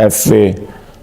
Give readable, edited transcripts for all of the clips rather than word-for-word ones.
FA,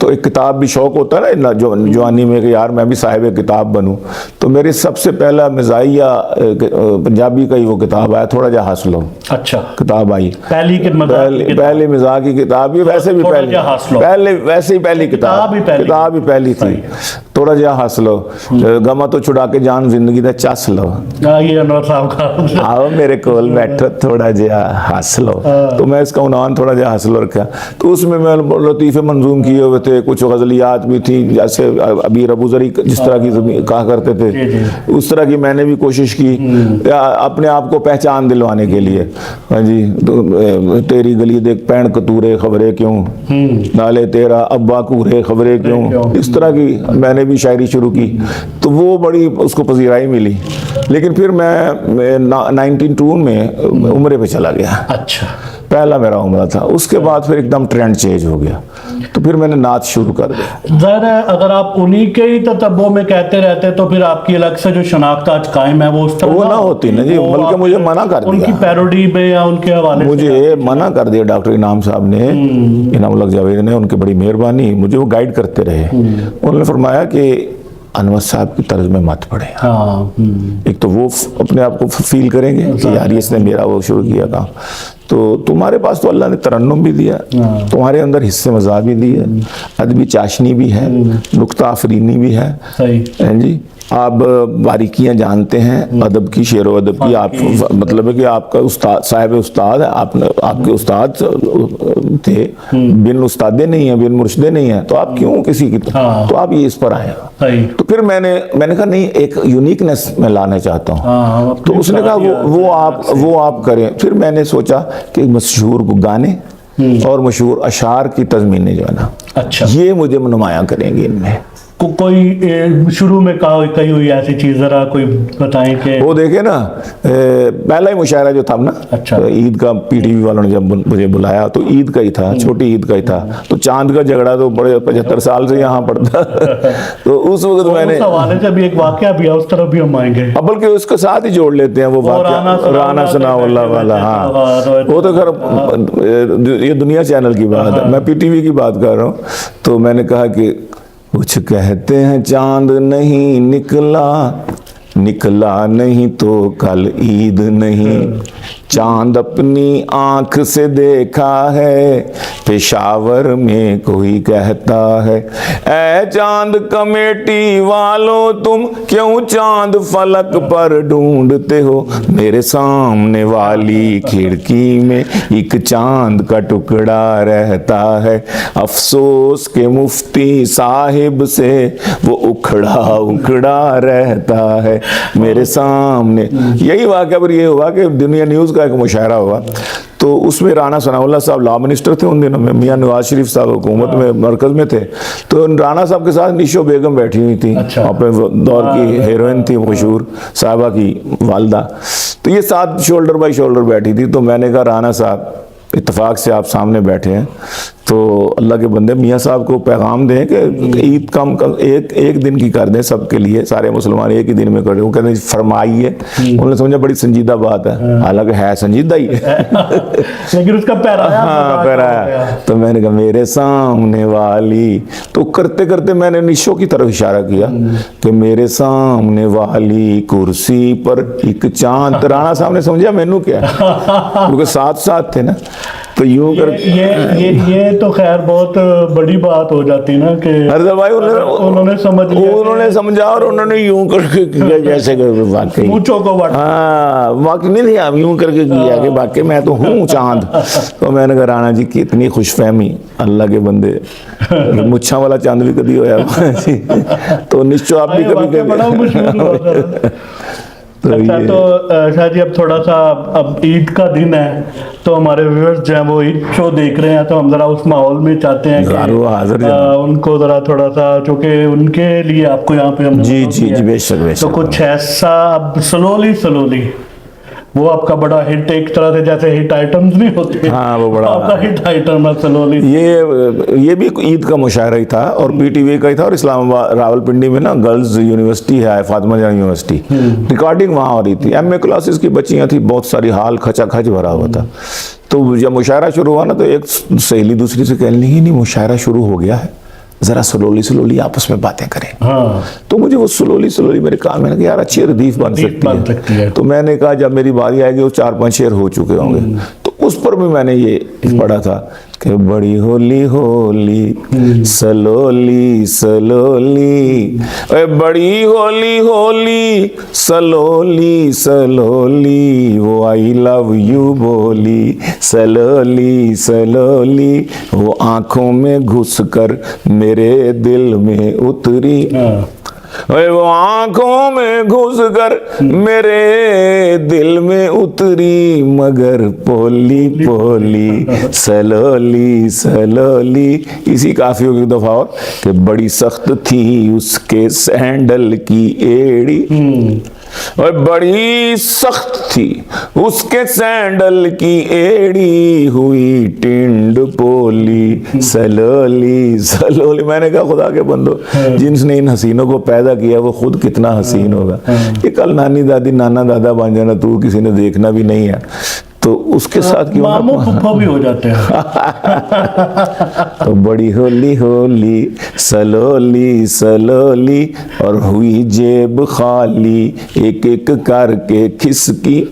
تو ایک کتاب بھی شوق ہوتا ہے نا جوانی میں کہ یار میں بھی صاحب کتاب بنوں، تو میری سب سے پہلا مزاحیہ پنجابی کا ہی وہ کتاب آیا، تھوڑا جا ہنس لو، اچھا کتاب آئی پہلی مزاح کی کتاب ہی، ویسے بھی ویسے ہی پہلی کتاب ہی پہلی تھی، تھوڑا جا ہنس لو، غمہ تو چھڑا کے جان زندگی دا چس لو، آؤ میرے کول بیٹھو تھوڑا جا ہنس لو، تو میں اس کا عنوان تھوڑا جا ہنس لو رکھا۔ تو اس میں لطیفے منظوم کیے ہوئے تھے، کچھ غزلیات بھی تھیں، جیسے ابیر ابو ذری جس طرح کی کہا کرتے تھے اس طرح کی میں نے بھی کوشش کی اپنے آپ کو پہچان دلوانے کے لیے۔ ہاں جی، تیری گلی دیکھ پین کتورے خبریں کیوں، نالے تیرا ابا کورے خبریں کیوں، اس طرح کی میں نے بھی شاعری شروع کی، تو وہ بڑی اس کو پذیرائی ملی۔ لیکن پھر میں 1992 میں عمرے پہ چلا گیا، اچھا پہلا میرا عمرہ تھا، اس کے بعد پھر ایک دم ٹرینڈ چینج ہو گیا، تو پھر میں نے نعت شروع کر دیا۔ ظاہر ہے اگر آپ انہی کے ہی تتبع میں کہتے رہتے تو پھر آپ کی الگ سے جو شناخت آج قائم ہے وہ اس طرح وہ نہ ہوتی نا جی، بلکہ مجھے منع کر دیا، ان کی پیروڈی میں یا ان کے حوالے سے مجھے منع کر دیا ڈاکٹر انعام صاحب نے، انعام الحق جاوید نے، ان کی بڑی مہربانی، مجھے وہ گائیڈ کرتے رہے۔ انہوں نے فرمایا کہ انور صاحب کی طرز میں مت پڑے، ایک تو وہ اپنے آپ کو فیل کریں گے کہ یار اس نے میرا وہ شروع کیا کام، تو تمہارے پاس تو اللہ نے ترنم بھی دیا، تمہارے اندر حصے مزاح بھی دی ہے، ادبی چاشنی بھی ہے، نکتہ آفرینی بھی ہے، جی آپ باریکیاں جانتے ہیں ادب کی، شعر و ادب کی، آپ مطلب ہے کہ آپ کا استاد صاحب استاد ہے، آپ کے استاد تھے، بن استادے نہیں ہیں، بن مرشدے نہیں ہیں، تو آپ کیوں کسی کی، تو آپ یہ اس پر آئے۔ تو پھر میں نے کہا نہیں، ایک یونیکنیس میں لانا چاہتا ہوں، تو اس نے کہا وہ آپ کریں۔ پھر میں نے سوچا کہ مشہور گانے اور مشہور اشعار کی تضمینیں جو ہے نا، اچھا یہ مجھے نمایاں کریں گے ان میں۔ کوئی شروع میں کہی ہوئی ایسی چیز ذرا کوئی بتائیں کہ وہ دیکھیں نا، پہلا ہی مشاعرہ جو تھا نا، اچھا عید کا، پی ٹی وی والوں نے جب مجھے بلایا تو عید کا ہی تھا، چھوٹی عید کا ہی تھا، تو چاند کا جھگڑا تو بڑے 75 سال سے یہاں پڑتا، تو اس وقت میں نے اس حوالے سے بھی ایک واقعہ بھی ہے، اس طرف بھی ہم آئیں گے، بلکہ اس کے ساتھ ہی جوڑ لیتے ہیں وہ واقعہ، رانا ثناء اللہ والا، ہاں وہ تو خیر یہ دنیا چینل کی بات ہے، میں پی ٹی وی کی بات کر رہا ہوں۔ تو میں نے کہا کہ کچھ کہتے ہیں چاند نہیں نکلا نہیں تو کل عید نہیں، چاند اپنی آنکھ سے دیکھا ہے پشاور میں کوئی کہتا ہے، اے چاند کمیٹی والوں تم کیوں چاند فلک پر ڈھونڈتے ہو، میرے سامنے والی کھڑکی میں ایک چاند کا ٹکڑا رہتا ہے، افسوس کہ مفتی صاحب سے وہ اکھڑا رہتا ہے میرے سامنے۔ یہی واقعہ پر یہ ہوا کہ دنیا نیوز کا ایک مشاعرہ ہوا، تو اس میں رانا ثناء اللہ صاحب لا منسٹر تھے ان دنوں میں، میاں نواز شریف صاحب حکومت میں مرکز میں تھے، تو رانا صاحب کے ساتھ نشو بیگم بیٹھی ہوئی تھی، اپنے دور کی ہیروئن تھی مشہور صاحبہ کی والدہ، تو یہ ساتھ شولڈر بائی شولڈر بیٹھی تھی۔ تو میں نے کہا رانا صاحب اتفاق سے آپ سامنے بیٹھے ہیں، تو اللہ کے بندے میاں صاحب کو پیغام دیں کہ عید کم ایک دن کی کر دیں سب کے لیے، سارے مسلمان ایک ہی دن میں کر دیں۔ وہ کہتے ہیں فرمائیے، انہوں نے سمجھا بڑی سنجیدہ بات ہے، حالانکہ ہے سنجیدہ ہی ہے لیکن اس کا پیرایا، تو میں نے کہا میرے سامنے والی، تو کرتے کرتے میں نے نشو کی طرف اشارہ کیا کہ میرے سامنے والی کرسی پر ایک چاند، رانا صاحب نے سمجھا مینو کیا، کیونکہ ساتھ تھے نا، تو یوں کر یہ تو خیر بہت بڑی بات ہو جاتی نا کہ انہوں نے سمجھا اور انہوں نے یوں کر کے کیا جیسے کہ واقعی واقعی نہیں تھی، یوں کر کے کیا کہ واقعی میں تو ہوں چاند۔ تو میں نے کہا رانا جی کتنی خوش فہمی، اللہ کے بندے، مچھاں والا چاند بھی کبھی ہویا تو نشچو آپ بھی کبھی اچھا تو شاہ جی اب تھوڑا سا اب عید کا دن ہے تو ہمارے ویورز جو ہیں وہ عید شو دیکھ رہے ہیں، تو ہم ذرا اس ماحول میں چاہتے ہیں کہ ان کو ذرا تھوڑا سا، چونکہ ان کے لیے آپ کو یہاں پہ ہم جی بے شک تو کچھ ایسا اب سلولی وہ آپ کا بڑا ہٹ ایک طرح سے جیسے ہٹ آئٹمز نہیں ہوتے, ہاں وہ بڑا آپ کا ہٹ آئٹم ہے سلولی. یہ بھی عید کا مشاعرہ ہی تھا اور پی ٹی وی کا ہی تھا, اور اسلام آباد راولپنڈی میں نا گرلز یونیورسٹی ہے, فاطمہ جان یونیورسٹی, ریکارڈنگ وہاں ہو رہی تھی, ایم اے کلاسز کی بچیاں تھیں, بہت ساری, ہال کھچا کھچ بھرا ہوا تھا. تو جب مشاعرہ شروع ہوا نا تو ایک سہیلی دوسری سے کہنے لگی نہیں مشاعرہ شروع ہو گیا ہے, ذرا سلولی آپس میں باتیں کریں. تو مجھے وہ سلولی میرے کان میں کہ یار اچھی ردیف بن سکتی ہے. تو میں نے کہا جب میری باری آئے گی وہ 4-5 شعر ہو چکے ہوں گے, تو اس پر بھی میں نے یہ پڑھا تھا کہ بڑی ہولی ہولی سلولی سلولی, بڑی ہولی ہولی سلولی سلولی, وہ آئی لو یو بولی سلولی سلولی, وہ آنکھوں میں گھس کر میرے دل میں اتری, وہ آنکھوں میں گھس کر میرے دل میں اتری, مگر پولی پولی سلولی سلولی. اسی کافیوں کی دفعہ اور کہ بڑی سخت تھی اس کے سینڈل کی ایڑی, اور بڑی سخت تھی اس کے سینڈل کی ایڑی, ہوئی ٹنڈ پولی سلولی سلولی. میں نے کہا خدا کے بندو, جن نے ان حسینوں کو پیدا کیا وہ خود کتنا حسین ہوگا. کہ کل نانی دادی نانا دادا بن جانا تو کسی نے دیکھنا بھی نہیں ہے, تو اس کے ساتھ کیوں ماموں پھپھو بھی ہو جاتے ہیں. تو بڑی ہولی ہولی سلولی سلولی, اور ہوئی جیب خالی ایک ایک کر کے کھسکی,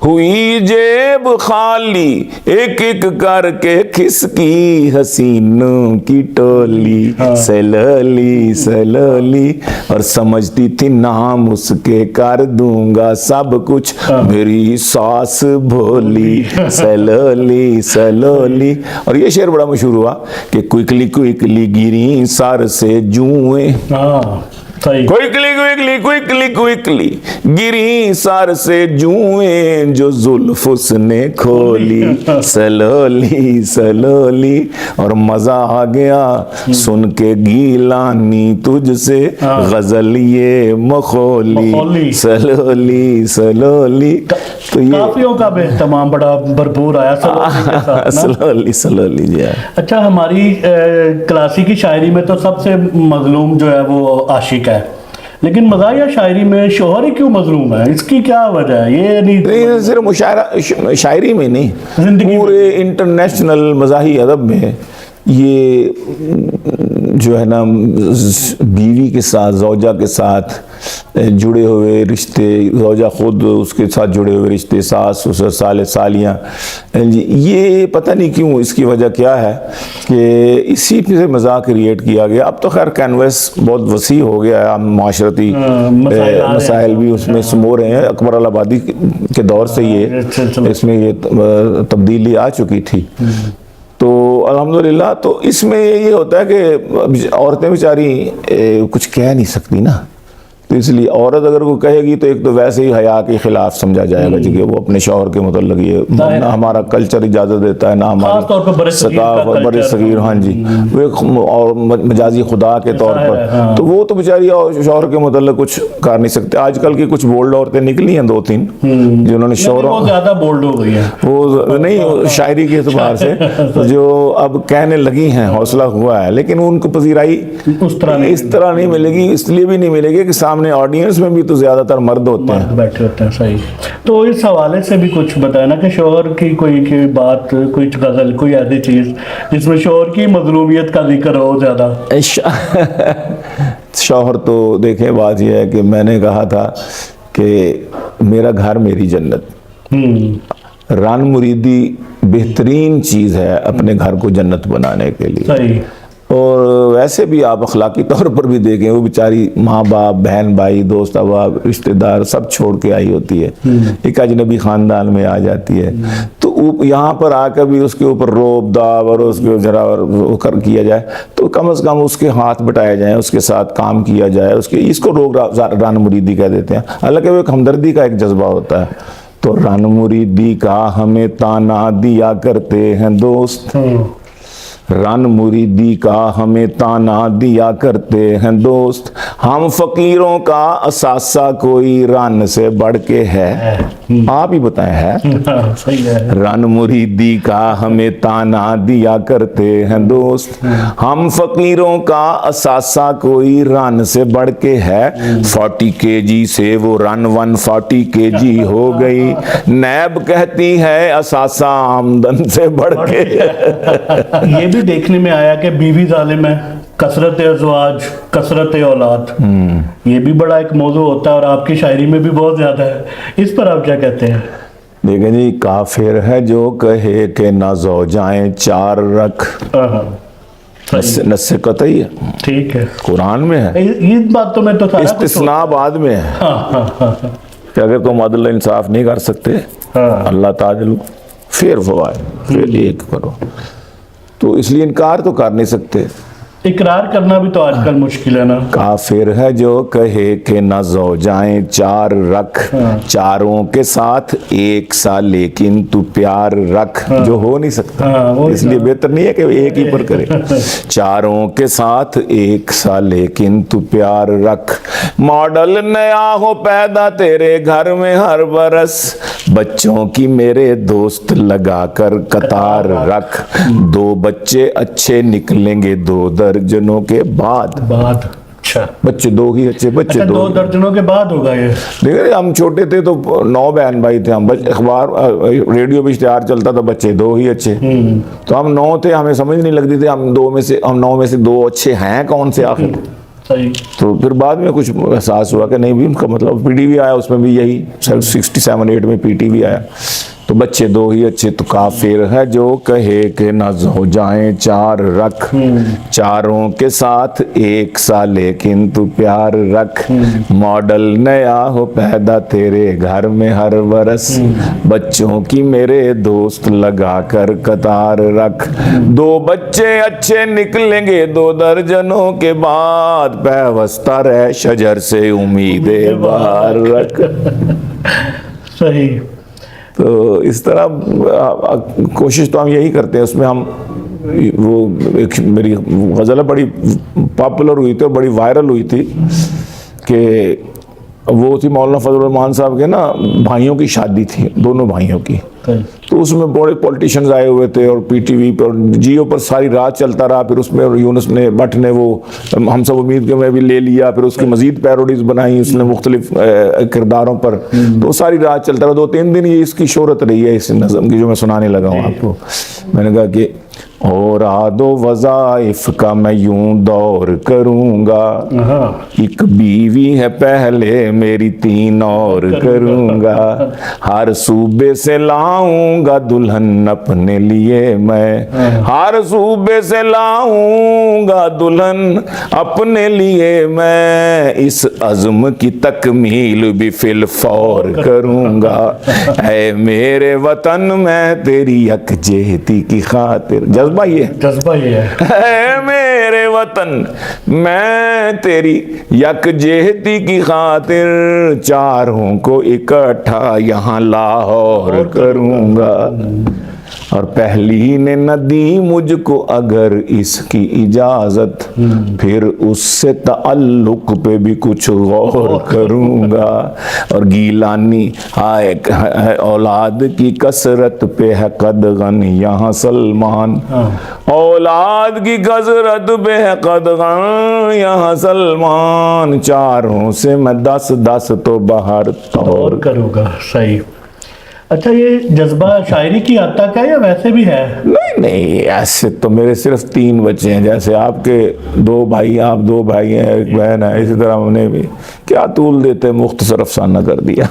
ہوئی جیب خالی ایک ایک کر کے کھسکی, حسینوں کی ٹولی سلولی سلولی, اور سمجھتی تھی نام اس کے کر دوں گا سب کچھ, میری ساس بھولی سلولی سلولی. اور یہ شعر بڑا مشہور ہوا کہ کوئکلی کوئکلی گری سر سے جوئیں, کوئکلی کوئکلی کوئکلی کوئکلی گری سر سے جوئیں, جو زلف اس نے کھولی سلولی سلولی, اور مزہ آ گیا سن کے گیلانی تجھ سے غزل یہ مخولی سلولی سلولی. تو یہ کافیوں کا بھی اہتمام بڑا بھرپور آیا سلولی سلولی. جی اچھا, ہماری کلاسیکی شاعری میں تو سب سے مظلوم جو ہے وہ عاشق ہے, لیکن مزاحیہ شاعری میں شوہر ہی کیوں مظلوم ہے, اس کی کیا وجہ ہے؟ یہ نہیں صرف شاعری میں نہیں, پورے انٹرنیشنل مزاحی ادب میں یہ جو ہے نا بیوی کے ساتھ, زوجہ کے ساتھ جڑے ہوئے رشتے, زوجہ خود اس کے ساتھ جڑے ہوئے رشتے, ساس سسر سالیاں, یہ پتہ نہیں کیوں, اس کی وجہ کیا ہے کہ اسی سے مزاح کریٹ کیا گیا. اب تو خیر کینوس بہت وسیع ہو گیا ہے, مسائل بھی اس میں سمو رہے ہیں. اکبر الآبادی کے دور سے اس میں یہ تبدیلی آ چکی تھی. تو الحمدللہ, تو اس میں یہ ہوتا ہے کہ عورتیں بیچاری کچھ کہہ نہیں سکتی نا, تو اس لیے عورت اگر کوئی کہے گی تو ایک تو ویسے ہی حیا کے خلاف سمجھا جائے گا کہ وہ اپنے شوہر کے متعلق, یہ نہ ہمارا کلچر اجازت دیتا ہے نہ ہماری ثقافت بر صغیر, ہاں جی, اور مجازی خدا کے طور پر, تو وہ تو بیچاری شوہر کے متعلق کچھ کر نہیں سکتے. آج کل کی کچھ بولڈ عورتیں نکلی ہیں 2-3 جنہوں نے شوہروں زیادہ بولڈ ہو گئی ہیں, وہ نہیں شاعری کے اعتبار سے جو اب کہنے لگی ہیں, حوصلہ ہوا ہے, لیکن ان کو پذیرائی اس طرح نہیں ملے گی. اس لیے بھی نہیں ملے گی کہ سامنے آڈینس میں بھی تو زیادہ تر مرد ہوتے ہیں, بیٹھے ہوتے ہیں. صحیح. تو اس حوالے سے بھی کچھ بتائیں نا کہ شوہر کی کوئی بات, کوئی غزل, کوئی ایسی چیز جس میں شوہر کی مظلومیت کا ذکر ہو زیادہ. شوہر تو دیکھیں, بات یہ ہے کہ میں نے کہا تھا کہ میرا گھر میری جنت, ران مریدی بہترین چیز ہے اپنے گھر کو جنت بنانے کے لیے. صحیح. اور ویسے بھی آپ اخلاقی طور پر بھی دیکھیں, وہ بیچاری ماں باپ, بہن بھائی, دوست احباب, رشتہ دار سب چھوڑ کے آئی ہوتی ہے, ایک اجنبی خاندان میں آ جاتی ہے, تو یہاں پر آ کر بھی اس کے اوپر روب داب اور اس کے ذرا کر کیا جائے تو کم از کم اس کے ہاتھ بٹائے جائیں, اس کے ساتھ کام کیا جائے, اس کو روگ ران مریدی کہہ دیتے ہیں. حالانکہ وہ ایک ہمدردی کا ایک جذبہ ہوتا ہے. تو ران مریدی کا ہمیں تانا دیا کرتے ہیں دوست, ران مریدی کا ہمیں تانا دیا کرتے ہیں دوست, ہم فقیروں کا اثاثہ کوئی رن سے بڑھ کے ہے. آپ ہی بتائیں ہے. صحیح ہے. رن مریدی کا ہمیں تانا دیا کرتے ہیں دوست. ہم فقیروں کا اثاثہ کوئی رن سے بڑھ کے ہے. 40 kg سے وہ رن 140 kg ہو گئی. نیب کہتی ہے اثاثہ آمدن سے بڑھ کے. یہ بھی دیکھنے میں آیا کہ بیوی ظالم ہے, کثرت ازواج, کثرت اولاد, یہ بھی بڑا ایک موضوع ہوتا ہے اور آپ کی شاعری میں بھی بہت زیادہ ہے. اس پر آپ کیا کہتے ہیں؟ دیکھیں جی, کافر ہے جو کہے کہ نہ زوجائیں چار رکھ. نص قطعی ہے, ٹھیک ہے, قرآن میں ہے. یہ بات تو میں تو استثناء بعد میں ہے کہ اگر تم عدل انصاف نہیں کر سکتے اللہ تعالی پھر فوائے پھر ایک کرو, تو اس لیے انکار تو کر نہیں سکتے. اقرار کرنا بھی تو آج کل مشکل ہے نا. کافر ہے جو کہے کہ نہ زوجائیں چار رکھ, چاروں کے ساتھ ایک سا لیکن تو پیار رکھ, جو ہو نہیں سکتا. اس لیے بہتر نہیں ہے کہ ایک ہی پر کرے. چاروں کے ساتھ ایک سا لیکن تو پیار رکھ. ماڈل نیا ہو پیدا تیرے گھر میں ہر برس, بچوں کی میرے دوست لگا کر قطار رکھ. 2 بچے اچھے نکلیں گے 2 درجنوں کے بعد. اچھا, بچے 2 ہی اچھے بچے 2 درجنوں کے بعد ہوگا یہ. دیکھیں ہم چھوٹے تھے تو 9 بہن بھائی تھے. ہم اخبار ریڈیو پہ اشتہار چلتا تھا, بچے 2 ہی اچھے. تو ہم 9 تھے, ہمیں سمجھ نہیں لگتی تھی ہم 9 میں سے 2 اچھے ہیں کون سے آخر. تو پھر بعد میں کچھ احساس ہوا کہ نہیں بھی ان کا مطلب پی ٹی وی آیا, اس میں بھی یہی 67-8 میں پی ٹی وی آیا, تو بچے 2 ہی اچھے. تو کافر ہے جو کہے کہ نہ زوجائیں چار رکھ, چاروں کے ساتھ ایک سا لیکن تو پیار رکھ. ماڈل نیا ہو پیدا تیرے گھر میں ہر برس, بچوں کی میرے دوست لگا کر قطار رکھ. 2 بچے اچھے نکلیں گے 2 درجنوں کے بعد, پیوستہ رہ شجر سے امید بہار رکھ. صحیح. تو اس طرح کوشش تو ہم یہی کرتے ہیں. اس میں ہم وہ ایک میری غزل بڑی پاپولر ہوئی تھی اور بڑی وائرل ہوئی تھی کہ وہ تھی مولانا فضل الرحمان صاحب کے نا بھائیوں کی شادی تھی, دونوں بھائیوں کی. تو اس میں بڑے پولیٹیشنز آئے ہوئے تھے اور پی ٹی وی پر جیو پر ساری رات چلتا رہا. پھر اس میں یونس نے بٹ نے وہ ہم سب امید کے میں بھی لے لیا, پھر اس کی مزید پیروڈیز بنائی اس نے مختلف کرداروں پر. تو ساری رات چلتا رہا. 2-3 دن یہ اس کی شہرت رہی ہے اس نظم کی جو میں سنانے لگا ہوں آپ کو. میں نے کہا کہ اور عاد و وظائف کا میں یوں دور کروں گا, ایک بیوی ہے پہلے میری 3 اور کروں گا. ہر صوبے سے لاؤں گا دلہن اپنے لیے میں, ہر صوبے سے لاؤں گا دلہن اپنے لیے میں. اس عزم کی تکمیل بھی فی الفور کروں گا. اے میرے وطن میں تیری یکجہتی کی خاطر, جذبہ یہ ہے, اے میرے وطن میں تیری یکجہتی کی خاطر, چاروں کو اکٹھا یہاں لاہور کروں گا. اور پہلی نے نہ دی مجھ کو اگر اس کی اجازت, پھر اس سے تعلق پہ بھی کچھ غور کروں گا. اور گیلانی ہائے اولاد کی کثرت پہ ہے قدغن یہاں سلمان, اولاد کی کثرت پہ ہے قدغن یہاں سلمان. چاروں سے میں 10 تو باہر طور کروں گا. صحیح. اچھا, یہ جذبہ شاعری کی حد تک ہے یا ویسے بھی ہے؟ نہیں ایسے تو میرے صرف 3 بچے ہیں, جیسے آپ کے 2 بھائی, آپ 2 بھائی ہیں, 1 بہن ہے, اسی طرح ہم نے بھی کیا طول دیتے مختصر افسانہ کر دیا.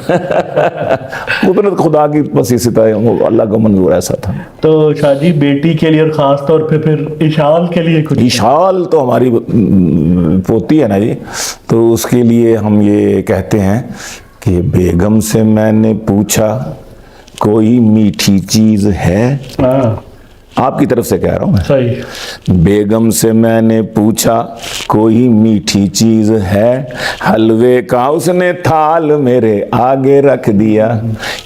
قدرت خدا کی بس اسی طرح اللہ کا منظور ایسا تھا. تو شاہ جی بیٹی کے لیے اور خاص طور پہ پھر اشال کے لیے کچھ؟ اشال تو ہماری پوتی ہے نا جی, تو اس کے لیے ہم یہ کہتے ہیں کہ بیگم سے میں نے پوچھا کوئی میٹھی چیز ہے, آپ کی طرف سے کہہ رہا ہوں میں. صحیح. بیگم سے میں نے پوچھا کوئی میٹھی چیز ہے, حلوے کا اس نے تھال میرے آگے رکھ دیا.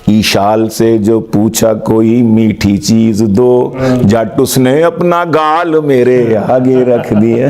ایشال سے جو پوچھا کوئی میٹھی چیز دو, جٹ اس نے اپنا گال میرے آگے رکھ دیا.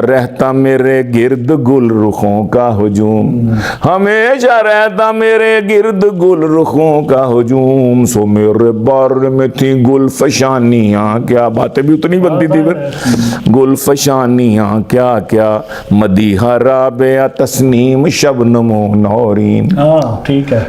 رہتا میرے گرد گل رخوں کا ہجوم، ہمیشہ رہتا میرے گرد گل رخوں کا ہجوم، سو میرے بارے میں تھی گل فشانیاں، کیا باتیں بھی اتنی بنتی تھی پھر، گل فشانیاں کیا کیا، مدیحہ رابعہ تسنیم شبنم و نورین۔ ہاں ٹھیک ہے،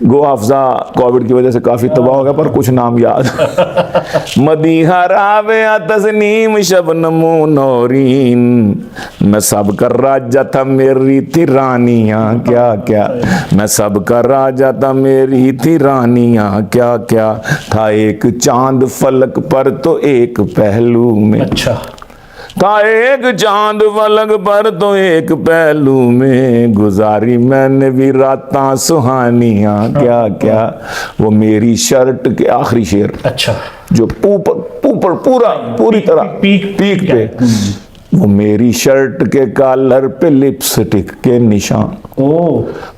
گو حافظہ کووڈ کی وجہ سے کافی تباہ ہو گیا پر کچھ نام یاد۔ مدیحہ رابعہ تسنیم شبنم و نورین، میں سب کا راجہ تھا میری تھی رانیاں کیا کیا، میں سب کا راجہ تھا میری تھی رانیاں کیا کیا، تھا ایک چاند فلک پر تو ایک پہلو میں، اچھا تھا ایک چاند فلک پر تو ایک پہلو میں، گزاری میں نے بھی راتاں سہانیاں کیا کیا، وہ میری شرٹ کے آخری شعر اچھا جو اوپر پوری طرح پیک پہ، وہ میری شرٹ کے کالر پہ لپسٹک کے نشان،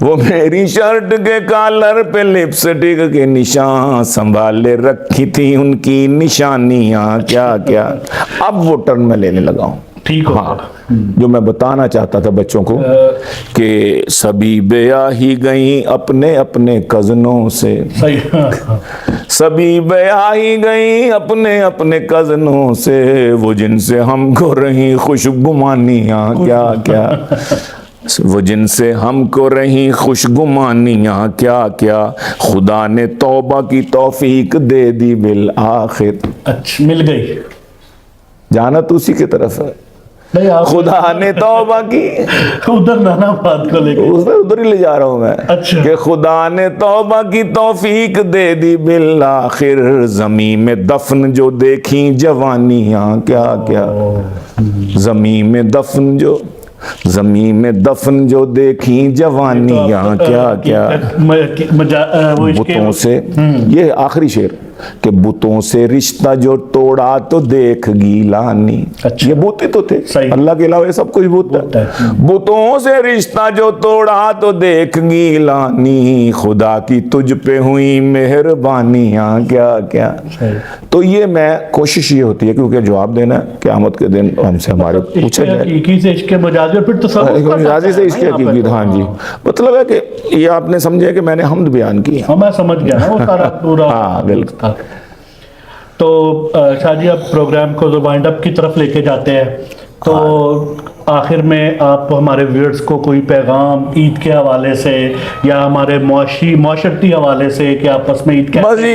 وہ میری شرٹ کے کالر پہ لپسٹک کے نشان، سنبھالے رکھی تھی ان کی نشانیاں کیا کیا۔ اب وہ ٹرن میں لینے لگا ہوں، ٹھیک ہو ہاں جو میں بتانا چاہتا تھا بچوں کو کہ سبھی بیاہ ہی گئیں اپنے اپنے کزنوں سے، صحیح، سبھی بیاہ ہی گئیں اپنے اپنے کزنوں سے، وہ جن سے ہم کو رہی خوش گمانیاں کیا کیا، وہ جن سے ہم کو رہی خوش گمانیاں کیا کیا، خدا نے توبہ کی توفیق دے دی بالآخر۔ اچھا مل گئی، جانا تو اسی کی طرف ہے، نہیں آپ خدا نے توبہ کی، ادھر نانا بات کو لے کے، ادھر ہی لے جا رہا ہوں میں، اچھا کہ خدا نے توبہ کی توفیق دے دی بالآخر، زمین میں دفن جو دیکھیں جوانیاں کیا کیا، زمین میں دفن جو دیکھیں جوانیاں کیا کیا، بتوں سے، یہ آخری شعر کہ بتوں سے رشتہ جو توڑا تو دیکھ گیلانی، یہ بت تو تھے، اللہ کے علاوہ یہ سب کچھ بت ہے، بتوں سے رشتہ جو توڑا تو دیکھ گیلانی، خدا کی تجھ پہ ہوئی مہربانیاں کیا کیا۔ تو یہ میں کوشش یہ ہوتی ہے کیونکہ جواب دینا قیامت کے دن ہم سے ہمارے پوچھا جائے، حقیقی سے عشق مجازی، اور پھر تصوف مجازی سے اس کی حقیقی، ہاں جی، مطلب ہے کہ یہ آپ نے سمجھے کہ میں نے حمد بیان کی، میں سمجھ گیا نا وہ سارا پورا، ہاں بالکل۔ تو شاہ جی اب پروگرام کو وائنڈ اپ کی طرف لے کے جاتے ہیں، تو آخر میں آپ ہمارے ویورز کو کوئی پیغام عید کے حوالے سے یا ہمارے معاشرتی حوالے سے کہ آپس میں عید بس جی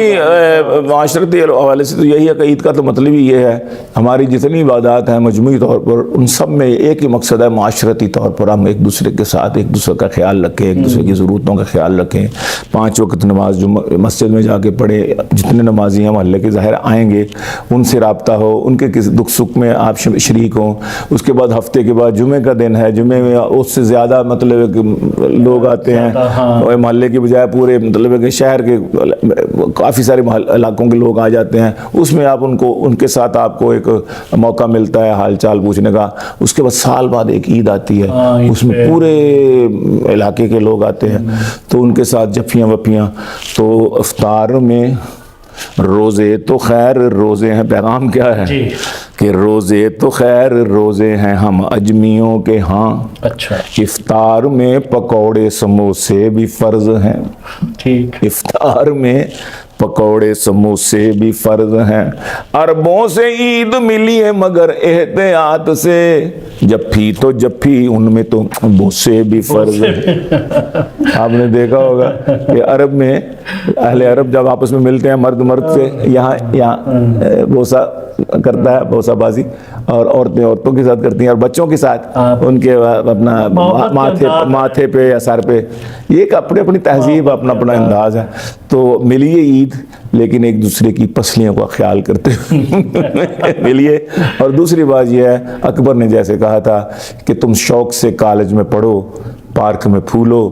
معاشرتی حوالے سے تو یہی ہے کہ عید کا تو مطلب ہی یہ ہے، ہماری جتنی عبادات ہیں مجموعی طور پر ان سب میں ایک ہی مقصد ہے، معاشرتی طور پر ہم ایک دوسرے کے ساتھ ایک دوسرے کا خیال رکھیں، ایک دوسرے کی ضرورتوں کا خیال رکھیں، 5 وقت نماز جو مسجد میں جا کے پڑھیں، جتنے نمازی ہیں محلے کے ظاہر آئیں گے ان سے رابطہ ہو، ان کے کسی دکھ سکھ میں آپ شریک ہوں، اس کے بعد ہفتے کے بعد جمعے کا دن ہے، جمعے میں اس سے زیادہ مطلب ہے کہ لوگ آتے ہیں، محلے کی بجائے پورے مطلب ہے کہ شہر کے کافی سارے علاقوں کے لوگ آ جاتے ہیں، اس میں آپ ان کے ساتھ آپ کو ایک موقع ملتا ہے حال چال پوچھنے کا۔ اس کے بعد سال بعد ایک عید آتی ہے، اس میں پورے علاقے کے لوگ آتے ہیں، تو ان کے ساتھ جفیاں وفیاں، تو افطار میں روزے تو خیر روزے ہیں، پیغام کیا ہے کہ روزے تو خیر روزے ہیں ہم اجمیوں کے ہاں، اچھا افطار میں پکوڑے سموسے بھی فرض ہیں، ٹھیک، افطار میں پکوڑے سموسے بھی فرض ہیں، عربوں سے عید ملی ہے مگر احتیاط سے، جفی تو جفی ان میں تو بوسے بھی فرض ہیں۔ آپ نے دیکھا ہوگا کہ عرب میں اہل عرب جب آپس میں ملتے ہیں مرد سے یہاں بوسا کرتا ہے، بوسا بازی، اور عورتیں عورتوں کے ساتھ کرتی ہیں، اور بچوں کے ساتھ ان کے اپنا ماتھے پہ یا سر پہ، یہ ایک اپنی تہذیب اپنا انداز ہے۔ تو ملیے عید لیکن ایک دوسرے کی پسلیوں کا خیال کرتے ہوئے ملیے۔ اور دوسری بات یہ ہے، اکبر نے جیسے کہا تھا کہ تم شوق سے کالج میں پڑھو، پارک میں پھولو،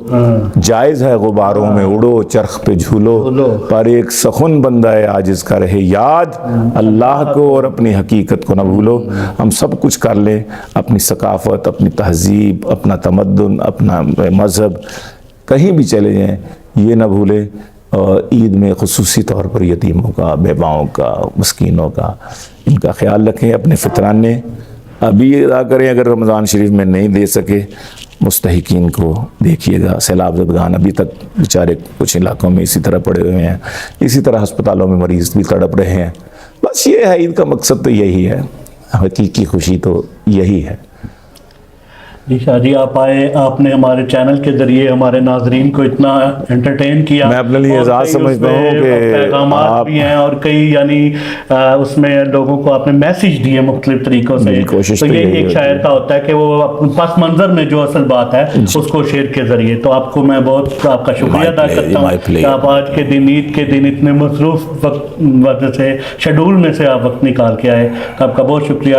جائز ہے غباروں میں اڑو، چرخ پہ جھولو، پر ایک سخن بندہ ہے عاجز کا رہے یاد، اللہ کو اور اپنی حقیقت کو نہ بھولو۔ ہم سب کچھ کر لیں، اپنی ثقافت، اپنی تہذیب، اپنا تمدن، اپنا مذہب، کہیں بھی چلے جائیں یہ نہ بھولے، اور عید میں خصوصی طور پر یتیموں کا، بیواؤں کا، مسکینوں کا ان کا خیال رکھیں، اپنے فطرانے ابھی ادا کریں، اگر رمضان شریف میں نہیں دے سکے مستحقین کو دیکھیے گا، سیلاب زدگان ابھی تک بیچارے کچھ علاقوں میں اسی طرح پڑے ہوئے ہیں، اسی طرح ہسپتالوں میں مریض بھی تڑپ رہے ہیں. بس یہ ہے، عید کا مقصد تو یہی ہے، حقیقی خوشی تو یہی ہے. جی شاہ جی، آپ آئے، آپ نے ہمارے چینل کے ذریعے ہمارے ناظرین کو اتنا انٹرٹین کیا. میں اپنے لیے اعزاز سمجھتا ہوں کہ پیغامات بھی ہیں اور کئی یعنی اس میں لوگوں کو آپ نے میسیج دیے مختلف طریقوں سے. کوشش تو تو یہ یہی ایک شاعر کا ہوتا ہے کہ وہ پس منظر میں جو اصل بات ہے اس کو شعر کے ذریعے. تو آپ کو میں بہت آپ کا شکریہ ادا کرتا ہوں کہ آپ آج کے دن، عید کے دن، اتنے مصروف وقت سے شیڈول میں سے آپ وقت نکال کے آئے. آپ کا بہت شکریہ.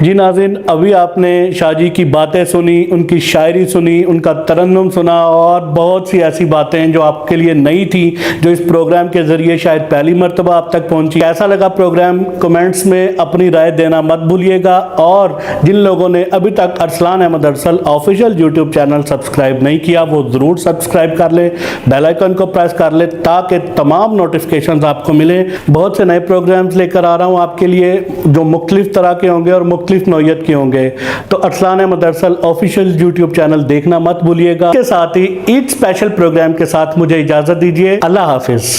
جی ناظرین، ابھی آپ نے شاہ جی کی باتیں سنی، ان کی شاعری سنی، ان کا ترنم سنا، اور بہت سی ایسی باتیں جو آپ کے لیے نئی تھی، جو اس پروگرام کے ذریعے شاید پہلی مرتبہ آپ تک پہنچی. کیسا لگا پروگرام؟ کمنٹس میں اپنی رائے دینا مت بھولیے گا. اور جن لوگوں نے ابھی تک ارسلان احمد ارسل آفیشیل یوٹیوب چینل سبسکرائب نہیں کیا، وہ ضرور سبسکرائب کر لیں، بیل آئیکن کو پریس کر لیں تاکہ تمام نوٹیفیکیشنز آپ کو ملیں. بہت سے نئے پروگرامز لے کر آ رہا ہوں آپ کے لیے جو مختلف طرح کے ہوں گے اور مختلف نوعیت کے ہوں گے. تو ارسلان احمد ارسل آفیشیل یوٹیوب چینل دیکھنا مت بھولیے گا. اس کے ساتھ ہی عید اسپیشل پروگرام کے ساتھ مجھے اجازت دیجیے. اللہ حافظ.